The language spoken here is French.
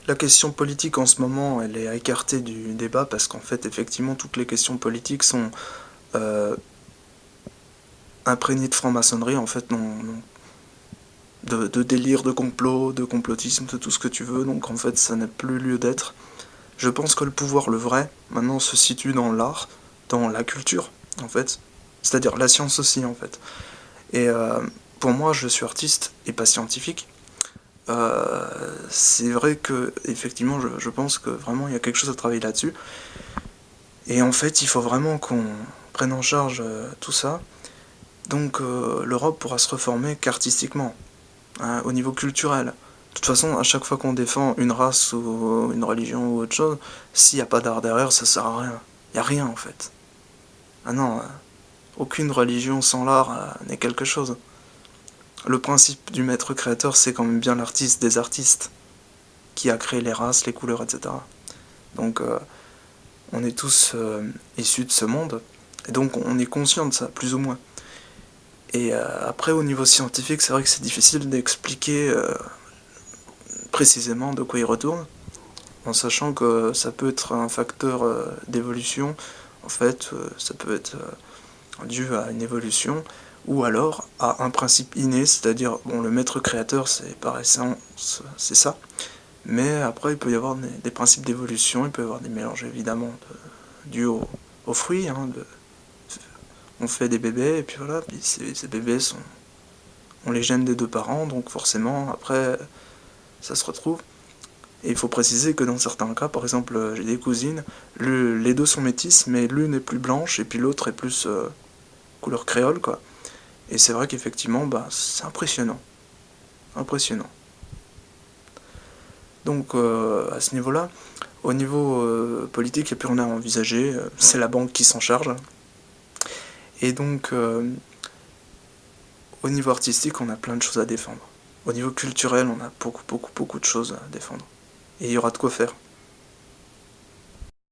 La question politique en ce moment, elle est écartée du débat parce qu'en fait, effectivement, toutes les questions politiques sont euh, imprégnées de franc-maçonnerie, en fait, de délire, de complot, de complotisme, de tout ce que tu veux, donc en fait, ça n'a plus lieu d'être. Je pense que le pouvoir, le vrai, maintenant, se situe dans l'art, dans la culture, en fait, c'est-à-dire la science aussi, en fait. Et pour moi, je suis artiste et pas scientifique. C'est vrai que, effectivement, je pense que vraiment il y a quelque chose à travailler là-dessus. Et en fait, il faut vraiment qu'on prenne en charge tout ça. Donc, l'Europe pourra se reformer qu'artistiquement, hein, au niveau culturel. De toute façon, à chaque fois qu'on défend une race ou une religion ou autre chose, s'il n'y a pas d'art derrière, ça sert à rien. Il n'y a rien en fait. Ah non, aucune religion sans l'art n'est quelque chose. Le principe du maître créateur, c'est quand même bien l'artiste des artistes, qui a créé les races, les couleurs, etc. Donc on est tous issus de ce monde, et donc on est conscient de ça, plus ou moins. Et après, au niveau scientifique, c'est vrai que c'est difficile d'expliquer précisément de quoi il retourne, en sachant que ça peut être un facteur d'évolution. En fait, ça peut être dû à une évolution, ou alors à un principe inné, c'est-à-dire, bon, le maître créateur, c'est par essence, c'est ça, mais après, il peut y avoir des principes d'évolution, il peut y avoir des mélanges évidemment dus aux fruits. Hein, on fait des bébés, et puis voilà, puis ces bébés ont les gènes des deux parents, donc forcément, après, ça se retrouve. Et il faut préciser que dans certains cas, par exemple, j'ai des cousines, les deux sont métisses, mais l'une est plus blanche, et puis l'autre est plus couleur créole, quoi. Et c'est vrai qu'effectivement, bah, c'est impressionnant. Impressionnant. Donc, à ce niveau-là, au niveau politique, il n'y a plus rien à envisager, c'est la banque qui s'en charge. Et donc, au niveau artistique, on a plein de choses à défendre. Au niveau culturel, on a beaucoup, beaucoup, beaucoup de choses à défendre. Et il y aura de quoi faire.